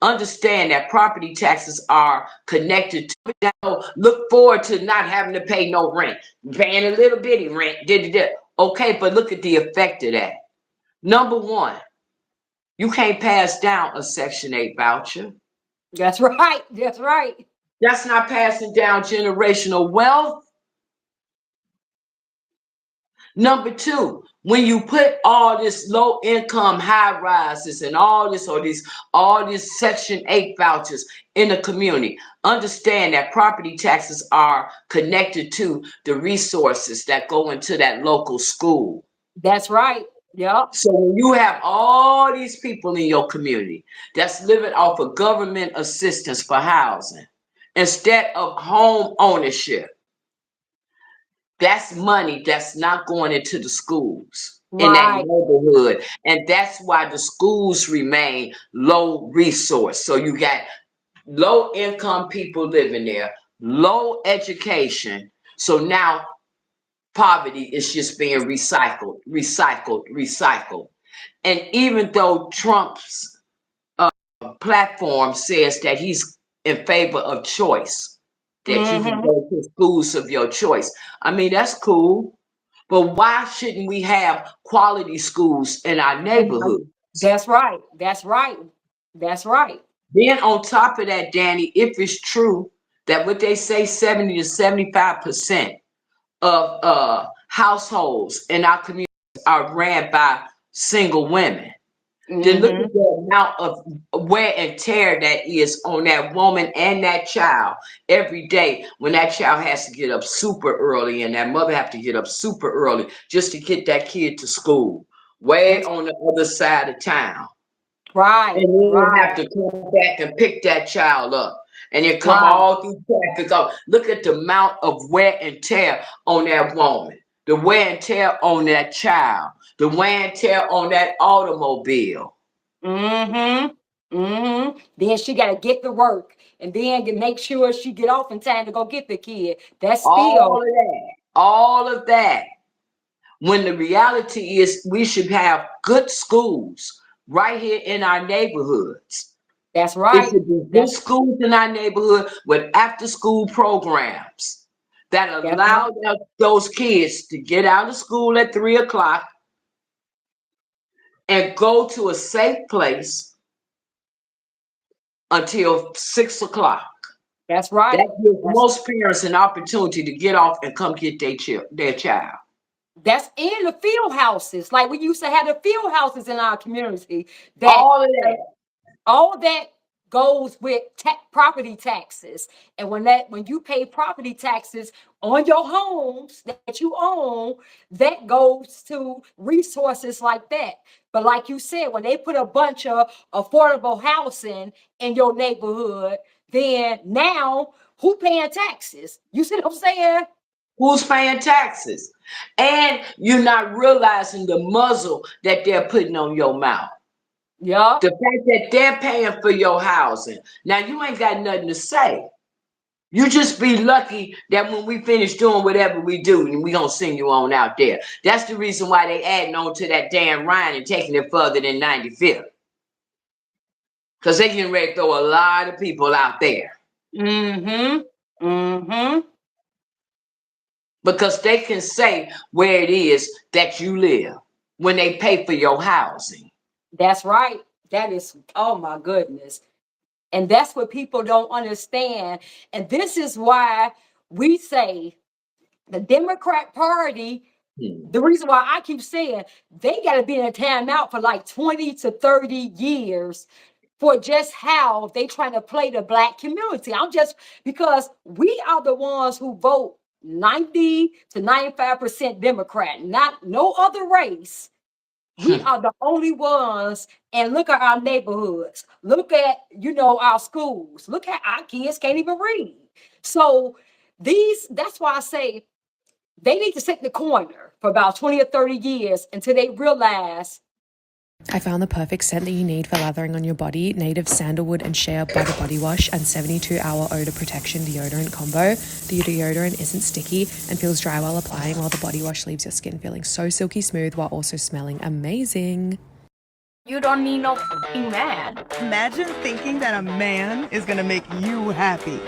Understand that property taxes are connected to now. Look forward to not having to pay no rent, paying a little bitty rent. Okay, but look at the effect of that. Number one, you can't pass down a Section 8 voucher. That's right. That's right. That's not passing down generational wealth. Number two, when you put all this low income high rises and all these Section 8 vouchers in the community, understand that property taxes are connected to the resources that go into that local school. That's right. Yep. So when you have all these people in your community that's living off of government assistance for housing instead of home ownership, that's money that's not going into the schools in that Right. neighborhood. And that's why the schools remain low resource. So you got low income people living there, low education. So now poverty is just being recycled. And even though Trump's platform says that he's in favor of choice, that you can Mm-hmm. go to schools of your choice. I mean, that's cool. But why shouldn't we have quality schools in our neighborhoods? That's right. That's right. That's right. Then on top of that, Danny, if it's true that what they say 70 to 75% of households in our communities are ran by single women, then look Mm-hmm. at the amount of wear and tear that is on that woman and that child every day when that child has to get up super early and that mother have to get up super early just to get that kid to school way That's on the other side of town. right. And then have Right. to come back and pick that child up. And then come Right. all through traffic. Look at the amount of wear and tear on that woman, the wear and tear on that child, the wear and tear on that automobile. Mm-hmm. Mm-hmm. Then she gotta get to work and then make sure she get off in time to go get the kid. That's All still of that. All of that. When the reality is we should have good schools right here in our neighborhoods. that's It right. should be good That's schools in our neighborhood with after school programs that that's right. allow those kids to get out of school at 3 o'clock and go to a safe place until 6 o'clock. That's right. That gives That's most parents an opportunity to get off and come get their child. that's in the field houses. Like we used to have the field houses in our community that All of that. all that goes with property taxes. And when you pay property taxes on your homes that you own, that goes to resources like that. But like you said, when they put a bunch of affordable housing in your neighborhood, then now who paying taxes? You see what I'm saying? Who's paying taxes? And you're not realizing the muzzle that they're putting on your mouth. Yeah, The fact that they're paying for your housing. Now you ain't got nothing to say. You just be lucky that when we finish doing whatever we do, and we gonna send you on out there. That's the reason why they adding on to that damn Ryan and taking it further than 95th. Because they getting ready to throw a lot of people out there. mm-hmm. Mm-hmm. Because they can say where it is that you live when they pay for your housing. That's right. That is, oh my goodness. And that's what people don't understand. And this is why we say the Democrat Party, Hmm. the reason why I keep saying they got to be in a timeout for like 20 to 30 years for just how they trying to play the black community. I'm just because we are the ones who vote 90 to 95% Democrat, not no other race. We are the only ones, and look at our neighborhoods. Look at, our schools. Look at our kids can't even read. So that's why I say they need to sit in the corner for about 20 or 30 years until they realize. I found the perfect scent that you need for lathering on your body. Native sandalwood and shea butter body wash and 72-hour odor protection deodorant combo. The deodorant isn't sticky and feels dry while applying, while the body wash leaves your skin feeling so silky smooth while also smelling amazing. You don't need no fucking man. Imagine thinking that a man is gonna make you happy.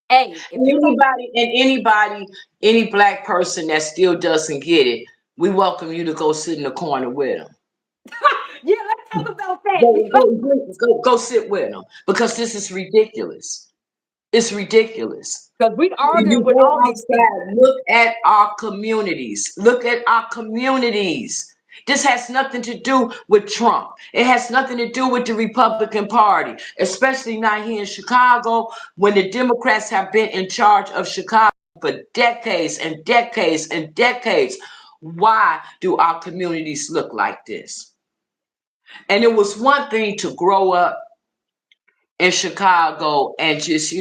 Hey, if you don't, Any black person that still doesn't get it, we welcome you to go sit in the corner with them. yeah, let's talk about that Go sit with them because this is ridiculous. It's ridiculous. because we When arguing you with go all these people. outside, look at our communities. Look at our communities. This has nothing to do with Trump. It has nothing to do with the Republican Party, especially not here in Chicago when the Democrats have been in charge of Chicago for decades and decades and decades. Why do our communities look like this? And it was one thing to grow up in Chicago and just,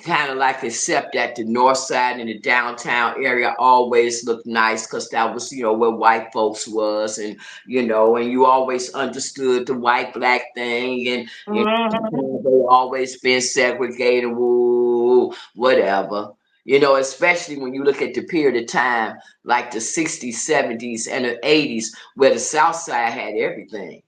kind of like accept that the north side and the downtown area always looked nice because that was, where white folks was. And you always understood the white black thing and Mhm. they always been segregated, woo, whatever. Especially when you look at the period of time like the 60s, 70s, and the 80s, where the South Side had everything.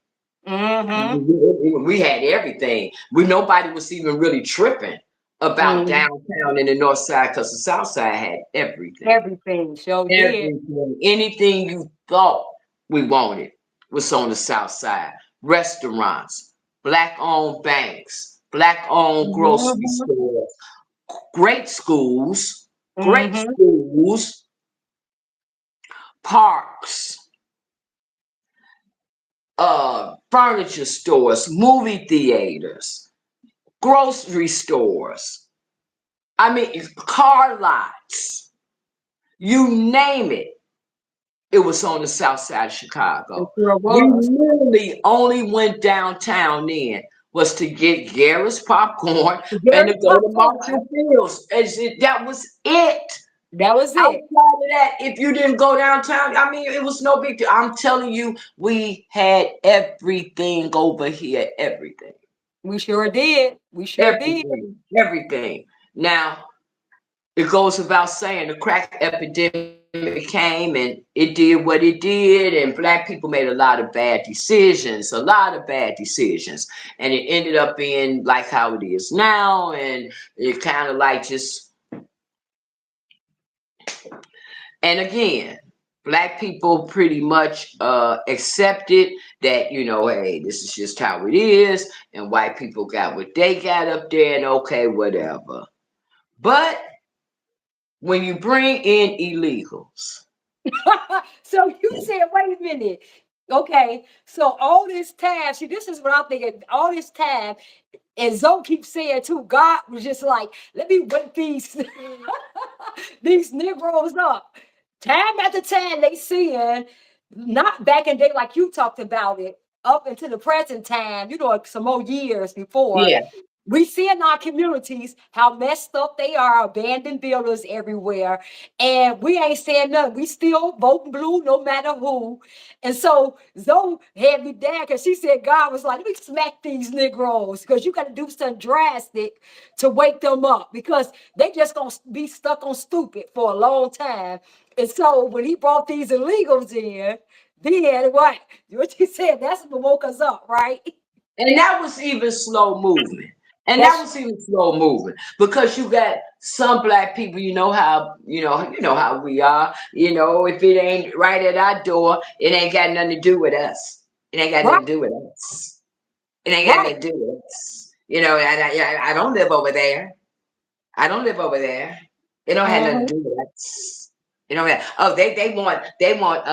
Mhm. We had everything. Nobody was even really tripping about Mhm. downtown in the north side because the south side had everything. Everything. So did. Everything. Anything you thought we wanted was on the south side. Restaurants, black owned banks, black owned grocery Mhm. stores, great schools, great Mhm. schools, parks, furniture stores, movie theaters, grocery stores. I mean, car lots. You name it. It was on the south side of It Chicago. sure We was. literally only went downtown then was to get Garrett's popcorn and Very to go to popcorn. Marshall Fields. That was it. That was Outside it. of that, if you didn't go downtown, I mean, it was no big deal. I'm telling you, we had everything over here. Everything. We sure did. We sure did. Everything. Now, it goes without saying the crack epidemic came and it did what it did, and black people made a lot of bad decisions, and it ended up being like how it is now, and it kind of like just, and again, black people pretty much accepted that, hey, this is just how it is, and white people got what they got up there, and okay, whatever. But when you bring in illegals, So you said, wait a minute. Okay, so all this time, see, this is what I'm thinking. All this time, and Zoe keeps saying too, God was just like, let me wake these these Negroes up. Time after time, they seeing, not back in the day like you talked about it, up into the present time, some more years before. yeah. We see in our communities how messed up they are, abandoned buildings everywhere, and we ain't saying nothing. We still voting blue no matter who. And so Zoe had me down because she said God was like, let me smack these Negroes because you got to do something drastic to wake them up because they just gonna be stuck on stupid for a long time. And so when he brought these illegals in, then what? What you said, that's what woke us up, right? And that was even slow movement. And that That's was even slow movement because you got some black people, how we are. If it ain't right at our door, it ain't got nothing to do with us. It ain't got right, nothing to do with us. It ain't got right. nothing to do with us. I don't live over there. I don't live over there. It don't have nothing Mhm. to do with us. They want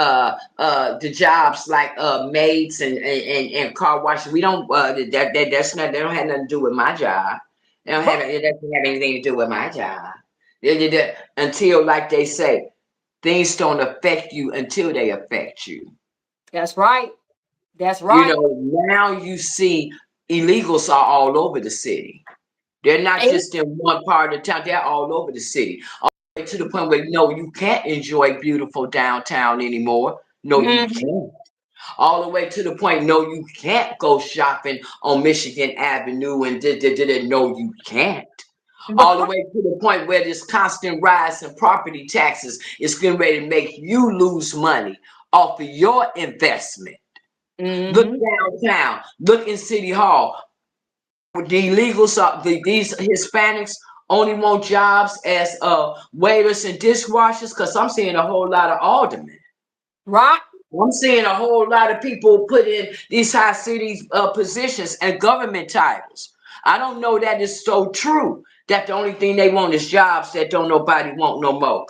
the jobs like maids and car washes. We don't that's not, they don't have nothing to do with my job. It doesn't have anything to do with my job. Until, like they say, things don't affect you until they affect you. That's right. That's right. Now you see illegals are all over the city. They're not And, just in one part of town, they're all over the city. All the way to the point where no, you can't enjoy beautiful downtown anymore. No, you mhm. can't. All the way to the point, no, you can't go shopping on Michigan Avenue and no, you can't. all the way to the point where this constant rise in property taxes is getting ready to make you lose money off of your investment. Look downtown, look in City Hall. The illegals, these Hispanics only want jobs as waiters and dishwashers, because I'm seeing a whole lot of aldermen. Right. I'm seeing a whole lot of people put in these high city positions and government titles. I don't know that it's so true that the only thing they want is jobs that don't nobody want no more.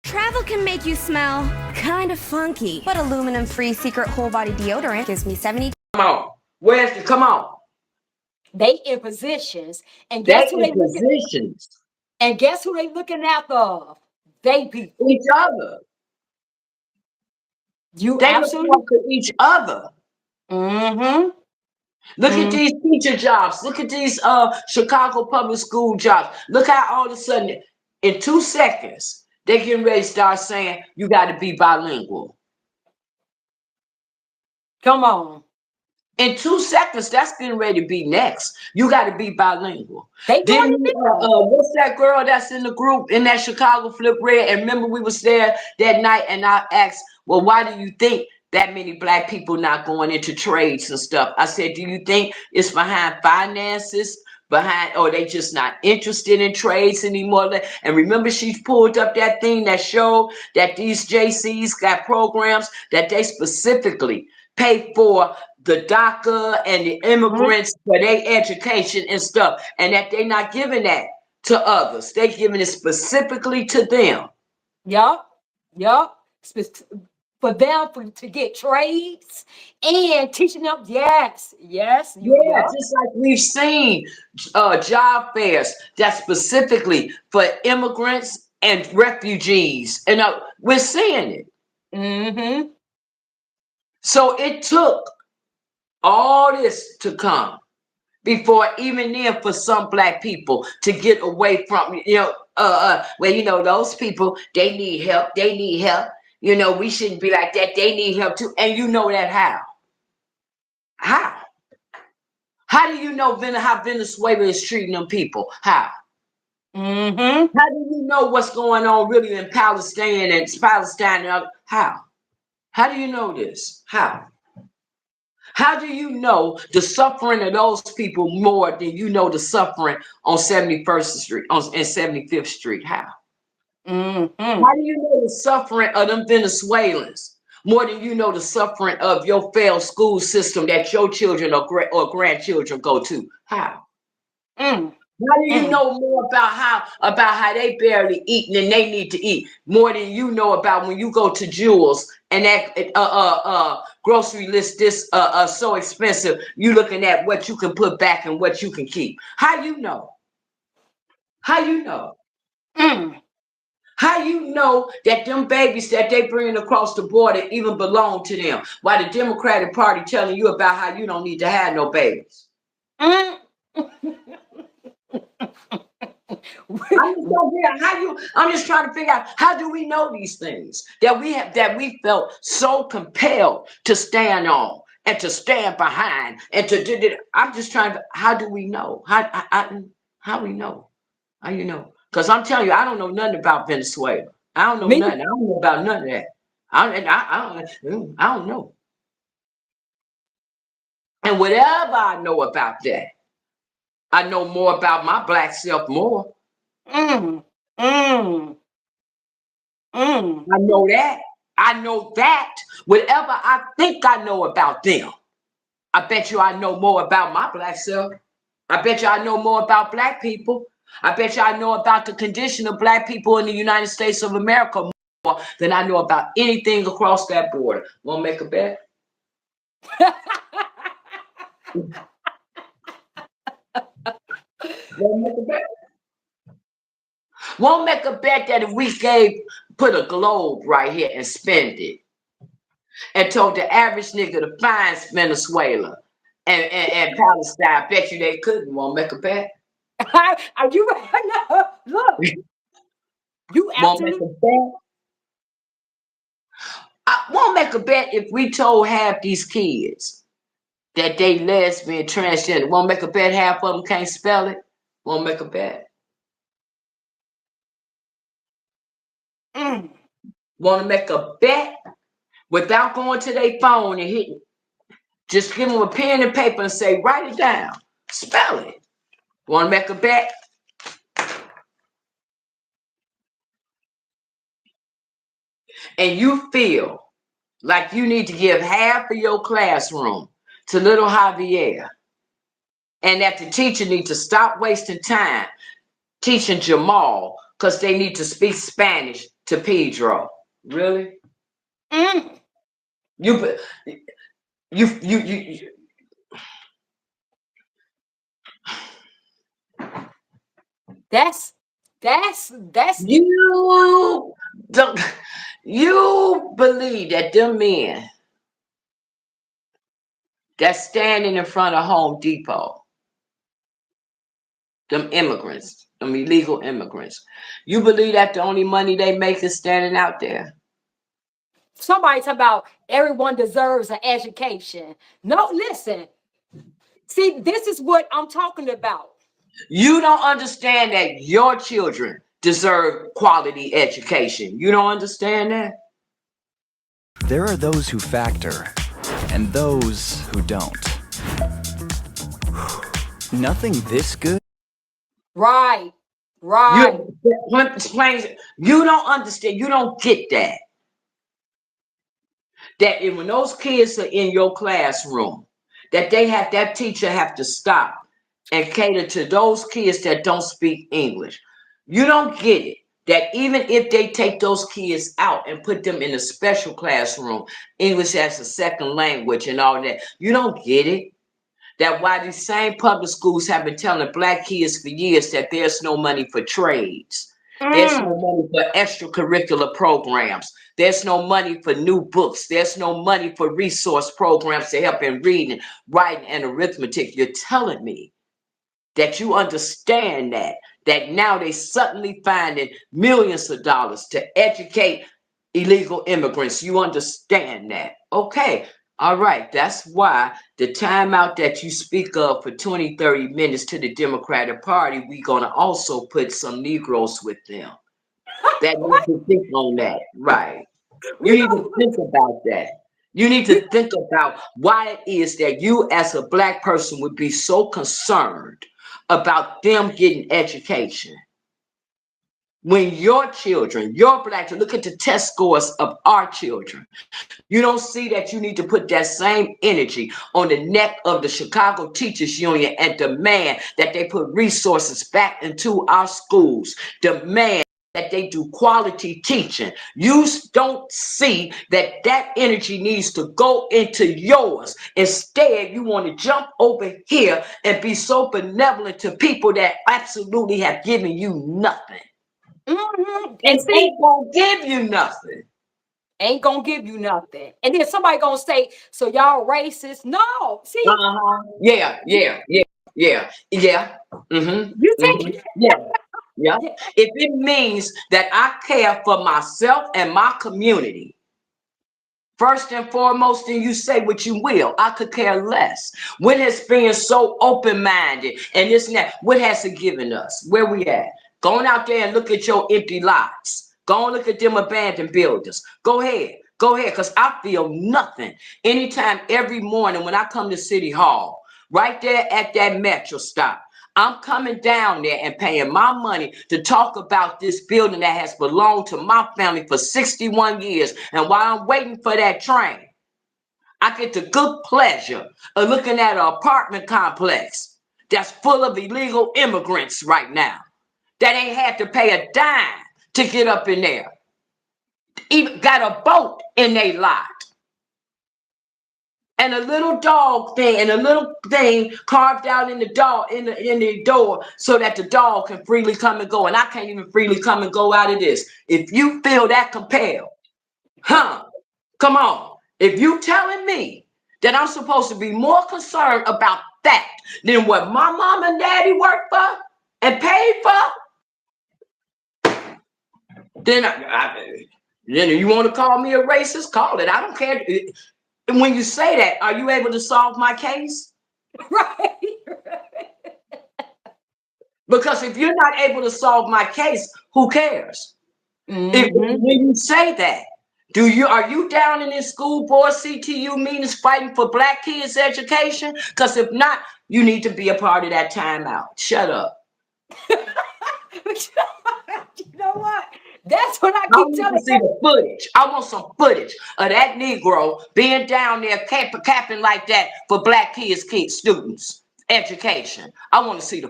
Travel can make you smell kind of funky, but aluminum-free secret whole body deodorant gives me 70. Come on. Where's the, come on. They in positions, and They guess who in they looking? positions. And guess who they looking after? Of? They people. Each other. You They look absolutely. after each other. Mm-hmm. Look at these teacher jobs. Look at these Chicago public school jobs. Look how all of a sudden, in 2 seconds, they getting ready to start saying you got to be bilingual. Come on. In 2 seconds, that's getting ready to be next. You got to be bilingual. They Then doing it now. what's that girl that's in the group in that Chicago Flip Red? And remember, we was there that night, and I asked, well, why do you think that many black people not going into trades and stuff? I said, do you think it's behind finances? Or they just not interested in trades anymore? And remember, she pulled up that thing that showed that these JCs got programs that they specifically pay for the DACA and the immigrants for their education and stuff, and that they're not giving that to others. They're giving it specifically to them. Yup. For them to get trades and teaching them. Yes. Yeah, just like we've seen job fairs that's specifically for immigrants and refugees, and we're seeing it. Mm-hmm. So it took all this to come before even then for some black people to get away from, those people, they need help. We shouldn't be like that. They need help too. And you know that how do you know how Venezuela is treating them people? How do you know what's going on really in Palestine and how do you know this? How do you know the suffering of those people more than you know the suffering on 71st Street and 75th Street? How? How do you know the suffering of them Venezuelans more than you know the suffering of your failed school system that your children or grandchildren go to? How? How do you know more about how they barely eat and they need to eat more than you know about when you go to Jewel's and that grocery list this so expensive, you looking at what you can put back and what you can keep? How you know? How you know? How you know that them babies that they bring across the border even belong to them? While the Democratic Party telling you about how you don't need to have no babies. I'm just trying to figure out, how do we know these things that we felt so compelled to stand on and to stand behind and to do? I'm just trying to, how do we know? How we know? How you know? Because I'm telling you, I don't know nothing about Venezuela. I don't know nothing. I don't know about none of that. I don't know. And whatever I know about that, I know more about my black self more. I know that. I know that. Whatever I think I know about them, I bet you I know more about my black self. I bet you I know more about black people. I bet you I know about the condition of black people in the United States of America more than I know about anything across that border. Want to make a bet? Want to make a bet? Won't make a bet that if we put a globe right here and spend it and told the average nigga to find Venezuela and Palestine, I bet you they couldn't. Won't make a bet? Are you no, look? You won't make a bet? I won't make a bet if we told half these kids that they lesbian, transgender. Won't make a bet half of them can't spell it? Won't make a bet? Want to make a bet without going to their phone and hitting? Just give them a pen and paper and say, write it down. Spell it. Want to make a bet? And you feel like you need to give half of your classroom to little Javier, and that the teacher needs to stop wasting time teaching Jamal because they need to speak Spanish to Pedro. Really? You That's you don't, you believe that them men that's standing in front of Home Depot, them immigrants, them illegal immigrants, you believe that the only money they make is standing out there? somebody talking about everyone deserves an education. No, listen. See, this is what I'm talking about. You don't understand that your children deserve quality education. You don't understand that? There are those who factor and those who don't. Nothing this good. Right. Right. You don't understand. You don't get that. That when those kids are in your classroom, that that teacher have to stop and cater to those kids that don't speak English. You don't get it. That even if they take those kids out and put them in a special classroom, English as a second language and all that, you don't get it. That why these same public schools have been telling black kids for years that there's no money for trades. There's no money for extracurricular programs. There's no money for new books. There's no money for resource programs to help in reading, writing, and arithmetic. You're telling me that you understand that now they suddenly finding millions of dollars to educate illegal immigrants. You understand that. Okay. All right. That's why the timeout that you speak of for 20, 30 minutes to the Democratic Party, we're going to also put some Negroes with them. That need to think on that. Right. You need to think about that. You need to think about why it is that you as a black person would be so concerned about them getting education. When your children, your black children, look at the test scores of our children. You don't see that you need to put that same energy on the neck of the Chicago Teachers Union and demand that they put resources back into our schools. Demand that they do quality teaching. You don't see that that energy needs to go into yours. Instead, you want to jump over here and be so benevolent to people that absolutely have given you nothing. And see, ain't gonna give you nothing. Ain't gonna give you nothing. And then somebody gonna say, so y'all racist? No. See, Yeah. you take Yeah. If it means that I care for myself and my community, first and foremost, then you say what you will. I could care less. What has been so open-minded and this and that, what has it given us? Where we at? Going out there and look at your empty lots. Go and look at them abandoned buildings. Go ahead, because I feel nothing. Anytime, every morning when I come to City Hall, right there at that Metro stop, I'm coming down there and paying my money to talk about this building that has belonged to my family for 61 years. And while I'm waiting for that train, I get the good pleasure of looking at an apartment complex that's full of illegal immigrants right now that ain't had to pay a dime to get up in there. Even got a boat in their lot. And a little dog thing, and a little thing carved out in the door so that the dog can freely come and go. And I can't even freely come and go out of this. If you feel that compelled, come on. If you telling me that I'm supposed to be more concerned about that than what my mom and daddy worked for and paid for, then you want to call me a racist? Call it. I don't care. And when you say that, are you able to solve my case? right. Because if you're not able to solve my case, who cares? When you say that, are you down in this school board CTU meetings fighting for black kids' education? Because if not, you need to be a part of that timeout. Shut up. You know what? That's what I I keep want to telling see the footage. I want some footage of that Negro being down there capping like that for black kids, students, education. I want to see the